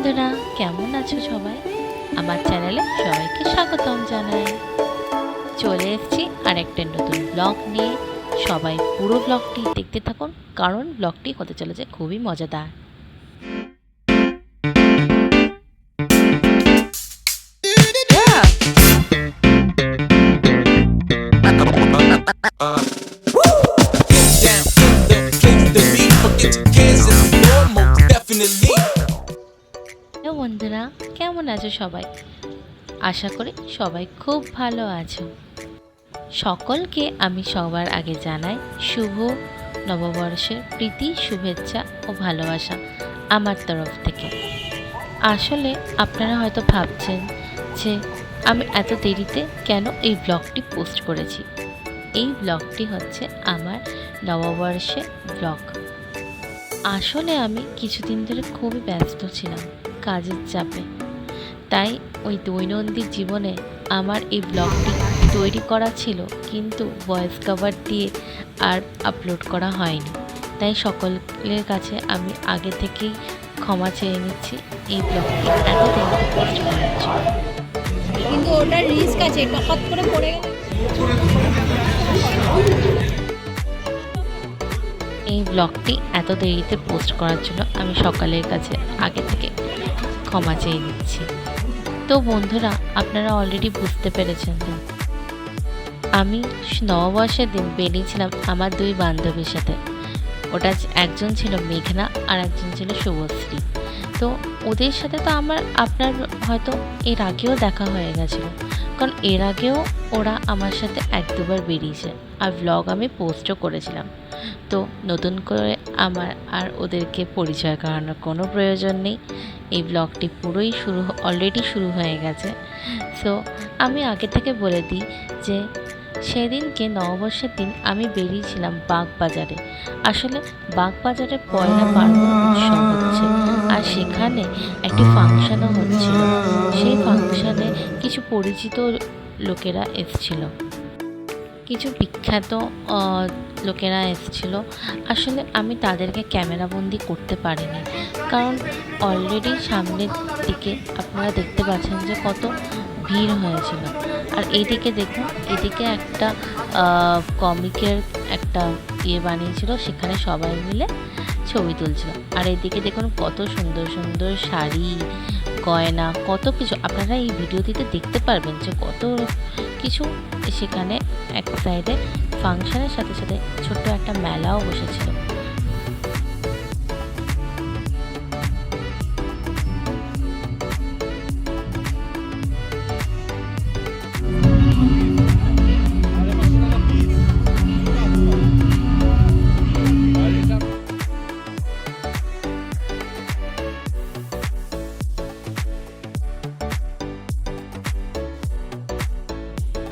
বন্ধুরা, কেমন আছো সবাই? আমার চ্যানেলে সবাইকে স্বাগতম জানাই। চলে এসেছি আরেকটা নতুন ব্লগ নিয়ে। সবাই পুরো ব্লগটি দেখতে থাকুন, কারণ ব্লগটি হতে চলেছে খুবই মজাদার। বন্ধুরা, কেমন আছো সবাই? আশা করি সবাই খুব ভালো আছো। সকলকে আমি সবার আগে জানাই শুভ নববর্ষের প্রীতি, শুভেচ্ছা ও ভালোবাসা আমার তরফ থেকে। আসলে আপনারা হয়তো ভাবছেন যে আমি এত দেরিতে কেন এই ব্লগটি পোস্ট করেছি। এই ব্লগটি হচ্ছে আমার নববর্ষের ব্লগ। আসলে আমি কিছুদিন ধরে খুবই ব্যস্ত ছিলাম কাজের চাপে, তাই ওই দৈনন্দিন জীবনে আমার এই ব্লগটি তৈরি করা ছিল, কিন্তু ভয়েস কভার দিয়ে আর আপলোড করা হয়নি। তাই সকলের কাছে আমি আগে থেকেই ক্ষমা চেয়ে নিচ্ছি এই ব্লগটি এত দেরিতে পোস্ট করার জন্য। কিন্তু ওটার রিস্ক আছে, হঠাৎ করে পড়ে গেলে। এই ব্লগটি এত দেরিতে পোস্ট করার জন্য আমি সকলের কাছে আগে থেকে ক্ষমা চেয়ে নিচ্ছি। তো বন্ধুরা, আপনারা অলরেডি বুঝতে পেরেছেন যে আমি নববর্ষের দিন বেরিয়েছিলাম আমার দুই বান্ধবীর সাথে। ওটা একজন ছিল মেঘনা আর একজন ছিল শুভশ্রী। তো ওদের সাথে তো আপনার হয়তো এর আগেও দেখা হয়ে গেছিলো, কারণ এর আগেও ওরা আমার সাথে এক দুবার বেরিয়েছে আর ব্লগ আমি পোস্টও করেছিলাম। তো নতুন করে আমার আর ওদেরকে পরিচয় করানোর কোনো প্রয়োজন নেই। এই ব্লগটি পুরোই অলরেডি শুরু হয়ে গেছে। সো আমি আগে থেকে বলে দিই যে সেদিনকে নববর্ষের দিন আমি বেরিয়েছিলাম বাগবাজারে। আসলে বাগবাজারে পয়লা পার্বণ উৎসব হচ্ছে, আর সেখানে একটি ফাংশনও হচ্ছিল। সেই ফাংশনে কিছু পরিচিত লোকেরা এসেছিল, কিছু বিখ্যাত লোকেরা এসেছিল। আসলে আমি তাদেরকে ক্যামেরাবন্দি করতে পারিনি, কারণ অলরেডি সামনের দিকে আপনারা দেখতে পাচ্ছেন যে কত ভিড় হয়েছিল। আর এইদিকে দেখুন, এদিকে একটা কমিকের একটা বানিয়েছিল, সেখানে সবাই মিলে ছবি তুলছিল। আর এদিকে দেখুন কত সুন্দর সুন্দর শাড়ি, গয়না, কত কিছু আপনারা এই ভিডিওটিতে দেখতে পারবেন যে কত কিছু। সেখানে এক সাইডে ফাংশনের সাথে সাথে ছোট্ট একটা মেলাও বসেছিল।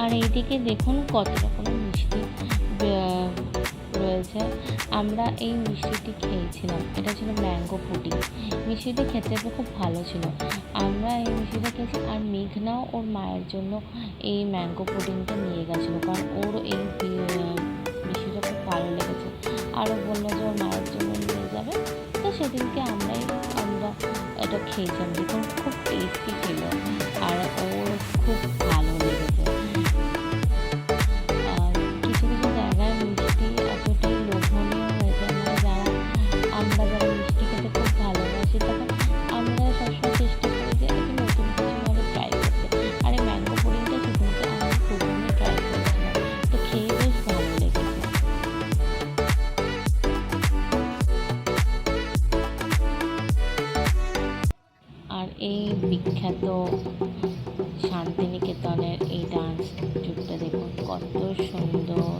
আর এইদিকে দেখুন কত রকমের মিষ্টি রয়েছে। আমরা এই মিষ্টিটি খেয়েছিলাম, এটা ছিল ম্যাঙ্গো পুডিং। মিষ্টিটি খেতে খুব ভালো ছিল। আমরা এই মিষ্টিটা খেয়েছি, আর মেঘনাও ওর মায়ের জন্য এই ম্যাঙ্গো পুডিংটা নিয়ে গেছিলো, কারণ ওর এই মিষ্টিটা খুব ভালো লেগেছে। আরও বললো যে ওর মায়ের জন্য নিয়ে যাবে। তো সেদিনকে আমরা এটা খেয়েছিলাম, দেখুন খুব টেস্টি ছিল আর ওর খুব ভালো লেগেছে। কিছু কিছু জায়গায় মিষ্টি এতটাই লোভনীয় হয়ে যায়, মানে আমরা যারা মিষ্টি খেতে খুব ভালোবাসি, তখন আমরা সবসময় চেষ্টা করি যে একটু নতুন কিছুভাবে ট্রাই করতে। আর এই ম্যাঙ্গো পুডিংটা সেদিনকে আমি প্রথমে ট্রাই করেছিলাম, তো খেয়ে বেশ ভালো লেগেছে। আর এই বিখ্যাত শান্তিনিকেতনের এই ডান্স ট্রুপটা দেখুন কত সুন্দর।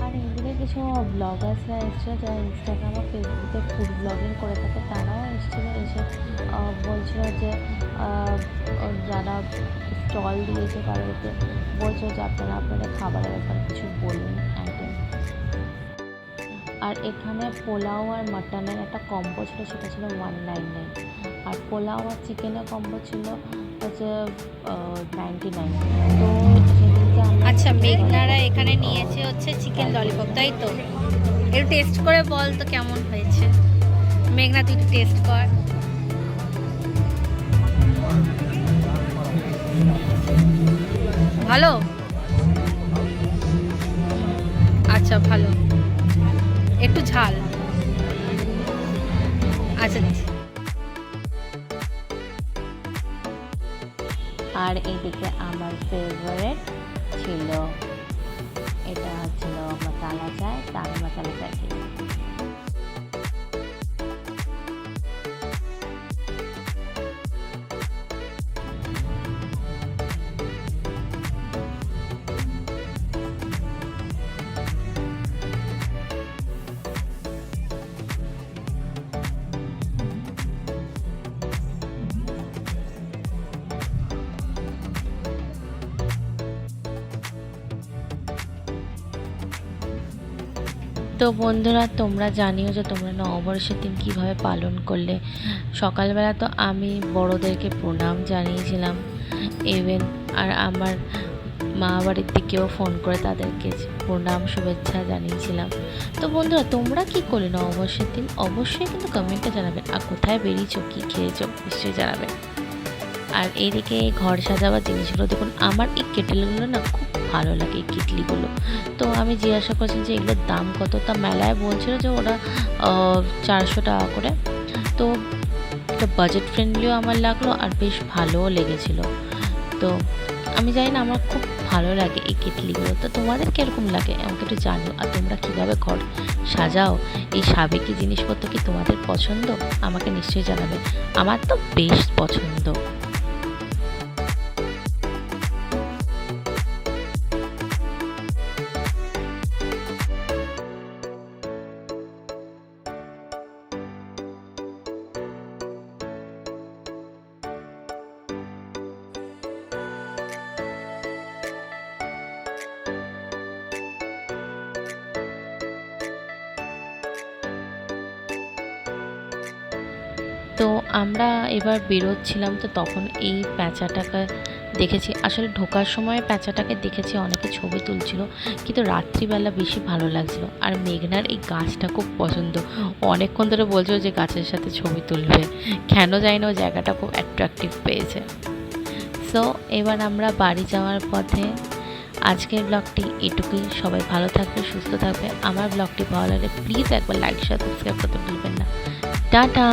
আর এদিকে কিছু ব্লগার্সরা এসেছিলো, যারা ইনস্টাগ্রাম ও ফেসবুকে ফুড ব্লগিং করে থাকে, তারাও এসেছিলো। এসে বলছিল যে যারা স্টল দিয়েছে তাদেরকে বলছিল যে আপনাদের খাবারের ব্যাপারে কিছু বলুন আইটেম। আর এখানে পোলাও আর মাটনের একটা কম্বো ছিল, সেটা ছিল 199। আর পোলাও আর চিকেনের কম্বো ছিল হচ্ছে 99। তো সেদিনকে আচ্ছা, মেঘনারা এখানে নিয়েছে হচ্ছে চিকেন ললিপপ, তাই তো? একটু টেস্ট করে বল তো কেমন হয়েছে। মেঘনা, তুই একটু টেস্ট কর। ভালো? আচ্ছা, ভালো। একটু ঝাল। আচ্ছা। আর এদিকে আমার ফেভারিট ছিল, এটা ছিল মশালা চায়, তার মশালা চায় ছিল। তো বন্ধুরা, তোমরা জানিও যে তোমরা নববর্ষের দিন কীভাবে পালন করলে। সকালবেলা তো আমি বড়োদেরকে প্রণাম জানিয়েছিলাম, ইভেন আর আমার মা বাড়ির দিকেও ফোন করে তাদেরকে প্রণাম শুভেচ্ছা জানিয়েছিলাম। তো বন্ধুরা, তোমরা কি করলে নববর্ষের দিন? অবশ্যই কিন্তু কমেন্টে জানাবেন। আর কোথায় বেরিয়েছো, কী খেয়েছো, নিশ্চয়ই জানাবেন। আর এইদিকে ঘর সাজাবার জিনিসগুলো দেখুন, আমার এই কেটেলগুলো না খুব ভালো লাগে, এই কেটলিগুলো। তো আমি জিজ্ঞাসা করছি যে এগুলোর দাম কত, তা মেলায় বলছিল যে ওরা 400 টাকা করে। তো এটা বাজেট ফ্রেন্ডলিও আমার লাগলো আর বেশ ভালোও লেগেছিলো। তো আমি জানি না, আমার খুব ভালো লাগে এই কেটলিগুলো। তো তোমাদের কীরকম লাগে আমাকে একটু জানিও। আর তোমরা কীভাবে ঘর সাজাও, এই সাবেকি জিনিসপত্র কি তোমাদের পছন্দ? আমাকে নিশ্চয়ই জানাবে। আমার তো বেশ পছন্দ। তো আমরা এবার বেরোচ্ছিলাম, তো তখন এই প্যাঁচাটাকে দেখেছি। আসলে ঢোকার সময় প্যাঁচাটাকে দেখেছি, অনেকে ছবি তুলছিল, কিন্তু রাত্রিবেলা বেশি ভালো লাগছিল। আর মেঘনার এই গাছটা খুব পছন্দ, অনেকক্ষণ ধরে বলছিল যে গাছের সাথে ছবি তুলবে। কেন জানি না, ও জায়গাটা খুব অ্যাট্রাকটিভ পেয়েছে। সো এবার আমরা বাড়ি যাওয়ার পথে। আজকের ব্লগটি এটুকুই। সবাই ভালো থাকবে, সুস্থ থাকবে। আমার ব্লগটি ভালো লাগলে প্লিজ একবার লাইক শেয়ার সাবস্ক্রাইব করতে ভুলবেন না। টাটা।